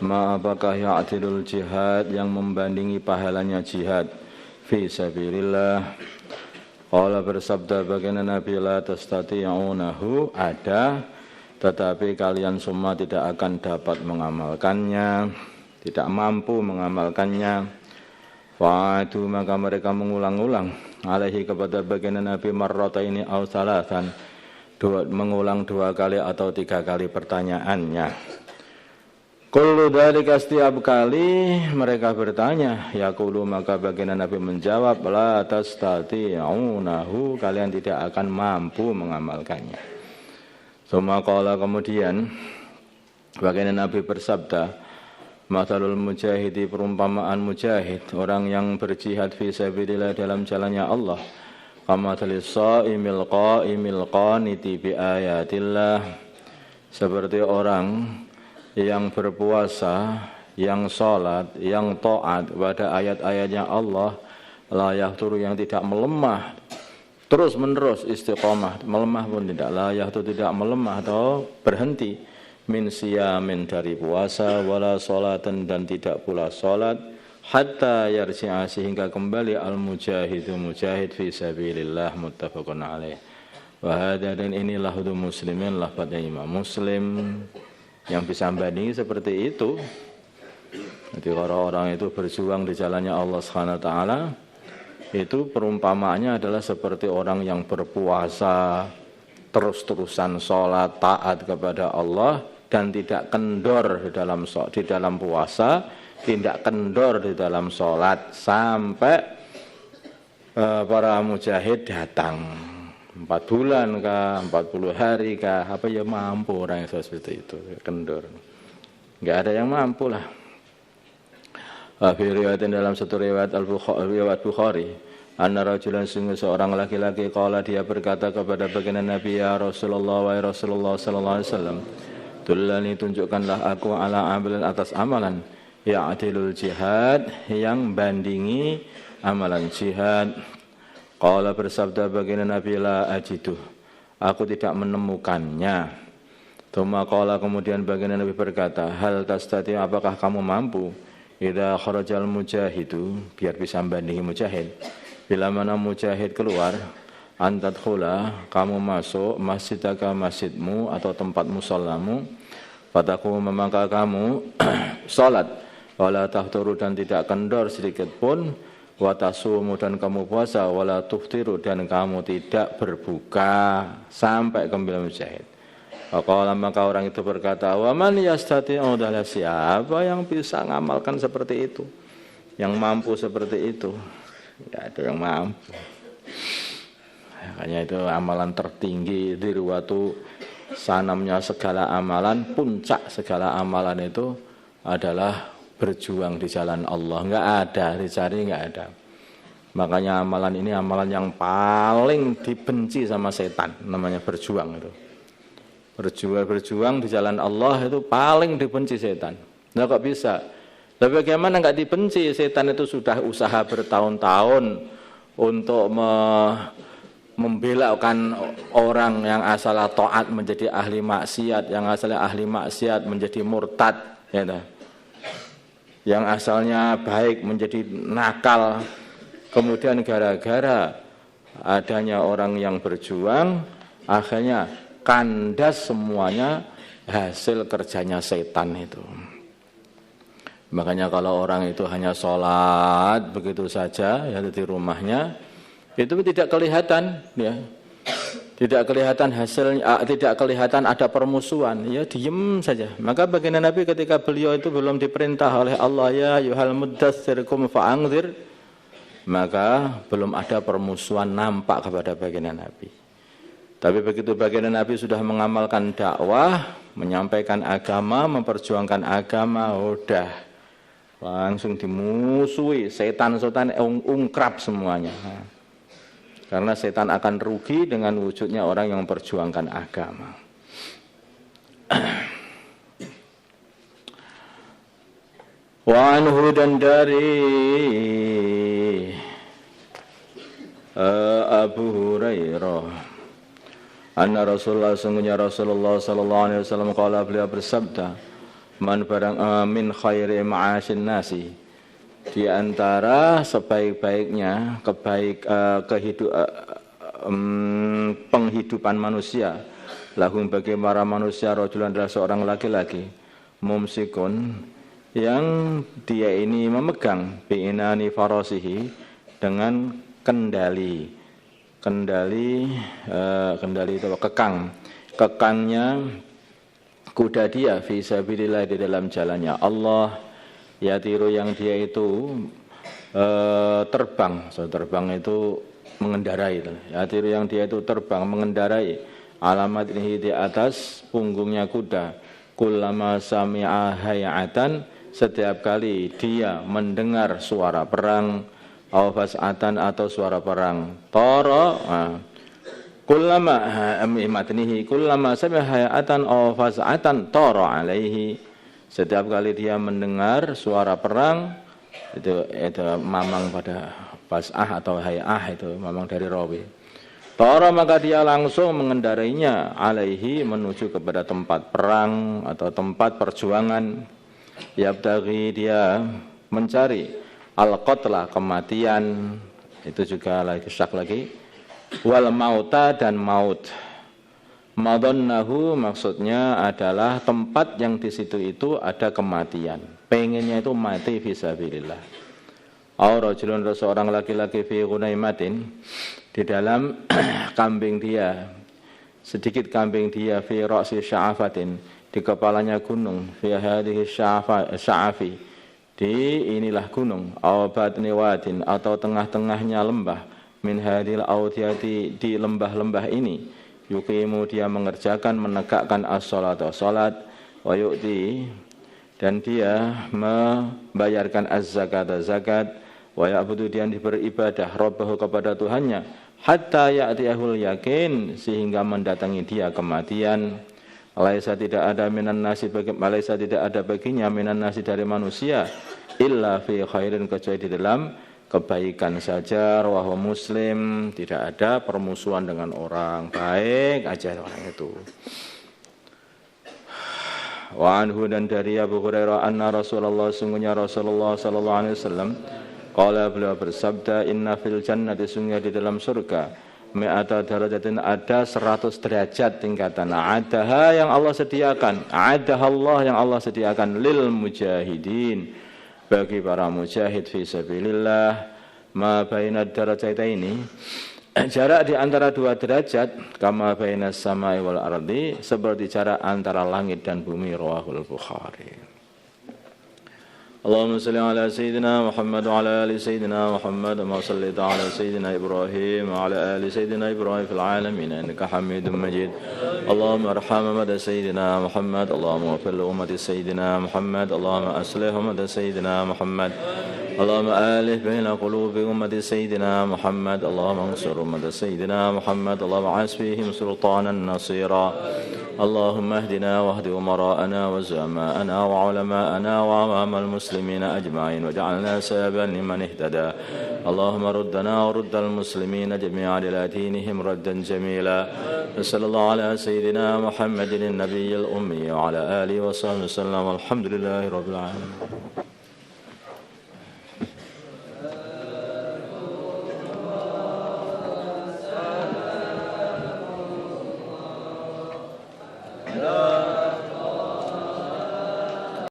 apakah ya'tilul jihad yang membandingi pahalanya jihad fi sabilillah. Qala bersabda baginda Nabi la tastati'unahu, ada tetapi kalian semua tidak akan dapat mengamalkannya, tidak mampu mengamalkannya. Fa'adu maka mereka mengulang-ulang alaihi kepada baginda Nabi marrataini aw salatan, mengulang 2 kali atau 3 kali pertanyaannya. Kullu dzalika, setiap kali mereka bertanya, yaqulu maka baginda Nabi menjawab, la tastati'unahu, kalian tidak akan mampu mengamalkannya. Suma qala, kemudian baginda Nabi bersabda, mathalul mujahidi, perumpamaan mujahid, orang yang berjihad fi sabilillah dalam jalannya Allah, kamathalis shaimil qaimil qaniti bi ayatillah, seperti orang yang berpuasa, yang sholat, yang taat pada ayat-ayatnya Allah, la yahturu, yang tidak melemah, terus menerus istiqomah, melemah pun tidak, la yahturu, tidak melemah atau berhenti, min siyamin, dari puasa, wala sholatan, dan tidak pula sholat, hatta yarji'a, sehingga kembali al-mujahidu, mujahid fi sabilillah, muttafaqun alaih. Wa hadha, dan inilah hudu muslimin, lafadznya Imam Muslim, yang bisa bandingi seperti itu. Jadi kalau orang itu berjuang di jalannya Allah Subhanahu wa taala, itu perumpamaannya adalah seperti orang yang berpuasa, terus-terusan sholat, taat kepada Allah, dan tidak kendor di dalam puasa, tidak kendor di dalam sholat, sampai para mujahid datang. 4 bulan kah, 40 hari kah, apa ya mampu orang yang seperti itu, kendor. Enggak ada yang mampu lah. Riwayatin, dalam satu riwayat Bukhari, anna rajulan, sungguh seorang laki-laki, qala, dia berkata kepada baginda Nabi, ya Rasulullah, wa Rasulullah sallallahu alaihi wasallam, dullani, tunjukkanlah aku ala amalan, atas amalan, ya'tilul jihad, yang bandingi amalan jihad. Qala, bersabda baginda Nabi, la ajiduh, aku tidak menemukannya. Tsumma qala, kemudian baginda Nabi berkata, hal tastati', apakah kamu mampu, idza kharajal mujahidu, biar bisa bandingi mujahid, bila mana mujahid keluar, antadkhula, kamu masuk masjidaka, masjidmu atau tempat musallamu, fataku, maka kamu salat, wala tahturu, dan tidak kendor sedikit pun, wa tasumu, dan kamu puasa, wala tuftiru, dan kamu tidak berbuka, sampai kembali mujahid. Faqala, maka orang itu berkata, wa man yastati'u, siapa yang bisa ngamalkan seperti itu, yang mampu seperti itu? Tidak ada yang mampu. Makanya itu amalan tertinggi, dirwatu sanamnya segala amalan, puncak segala amalan itu adalah berjuang di jalan Allah. Enggak ada, dicari enggak ada. Makanya amalan ini amalan yang paling dibenci sama setan, namanya berjuang itu. Berjuang di jalan Allah itu paling dibenci setan. Nah, kok bisa? Tapi bagaimana enggak dibenci? Setan itu sudah usaha bertahun-tahun untuk membelokkan orang yang asal taat menjadi ahli maksiat, yang asalnya ahli maksiat menjadi murtad, ya dah. Yang asalnya baik menjadi nakal. Kemudian gara-gara adanya orang yang berjuang, akhirnya kandas semuanya hasil kerjanya setan itu. Makanya kalau orang itu hanya sholat begitu saja, ya di rumahnya, itu tidak kelihatan, ya. Tidak kelihatan hasilnya, tidak kelihatan ada permusuhan, ya diem saja. Maka baginda Nabi ketika beliau itu belum diperintah oleh Allah, ya ayyuhal muddatsir qum fa'anzir, maka belum ada permusuhan nampak kepada baginda Nabi. Tapi begitu baginda Nabi sudah mengamalkan dakwah, menyampaikan agama, memperjuangkan agama, udah langsung dimusuhi, setan-setan ungkrap semuanya. Karena setan akan rugi dengan wujudnya orang yang memperjuangkan agama. Wa anhu, dan dari Abu Hurairah, anna Rasulullah, sungguhnya Rasulullah sallallahu alaihi wasallam qala, beliau bersabda, Man barang min khairi ma'asyin nasi, di antara sebaik-baiknya penghidupan manusia, lahum bagi para manusia rajulan adalah seorang laki-laki mumsikun yang dia ini memegang bi'inani farasihi dengan kendali itu kekangnya kuda dia fi sabilillah, di dalam jalannya Allah. Yatiru yang dia itu terbang itu mengendarai. Yatiru yang dia itu terbang mengendarai alamat ini di atas punggungnya kuda. Kullama sami'a hayatan, setiap kali dia mendengar suara perang, aw fas'atan atau suara perang, tara kullama matnihi kullama sami'a hayatan aw fas'atan tara alaihi, setiap kali dia mendengar suara perang, itu mamang pada fas'ah atau hay'ah, itu mamang dari rawi. Tara maka dia langsung mengendarainya alaihi, menuju kepada tempat perang atau tempat perjuangan. Yabtaghi, dia mencari al-qatla, kematian, itu juga lagi syak lagi. Wal mauta, dan maut. Madhannahu maksudnya adalah tempat yang di situ itu ada kematian. Pengennya itu mati fisabilillah. Aw rajulun, seorang laki-laki fi ghunaimatin, di dalam kambing dia, sedikit kambing dia, fi ra'si sya'afatin, di kepalanya gunung, fi hadhihi sya'afi, di inilah gunung, aw batni wadin, atau tengah-tengahnya lembah, min hadhil awdiyati, di lembah-lembah ini, yuqimu, dia mengerjakan, menegakkan as-salat, wa yu'ti, dan dia membayarkan az-zakat, wa ya'budu, dia beribadah rabbahu, kepada Tuhannya, hatta ya'tiyahul yakin, sehingga mendatangi dia kematian. Laisa tidak ada baginya minan nasi, dari manusia, illa fi khairin, kecuali di dalam kebaikan saja. Rawahu Muslim, tidak ada permusuhan dengan orang, baik aja orang itu. Wa anhu, dan dari Abu Hurairah, anna Rasulullah, sungguhnya Rasulullah sallallahu alaihi wasallam, qala, beliau bersabda, inna fil jannati, sungguhnya di dalam surga, mi'ata darajatin, ada 100 derajat tingkatan, adaha yang Allah sediakan, adahallah yang Allah sediakan, lil mujahidin, bagi para mujahid fi sabilillah. Ma baina darajataini, jarak di antara 2 derajat, kama bainas samai wal ardi, seperti jarak antara langit dan bumi. Rawahul Bukhari. Allahumma salli ala Sayyidina Muhammad wa ala ali Sayyidina Muhammad, wa salli ala Sayyidina Ibrahim wa ala ali Sayyidina Ibrahim fil alamin innaka Hamidum Majid. Allahumma arham ummata Sayyidina Muhammad, Allahumma ighfir li ummati Sayyidina Muhammad, Allahumma aslih ummata Sayyidina Muhammad, Allahumma alif baina qulubi ummati Sayyidina Muhammad, Allahumma ansur ummata Sayyidina Muhammad, Allahumma asfihim sultanan nasira. اللهم اهدنا واهد أمراءنا وزعماءنا وعلماءنا وعوام المسلمين أجمعين، واجعلنا سببا لمن اهتدى. اللهم ردنا ورد المسلمين جميعا إلى دينهم ردا جميلا. وصلى الله على سيدنا محمد النبي الأمي وعلى آله وصحبه وسلم، والحمد لله رب العالمين.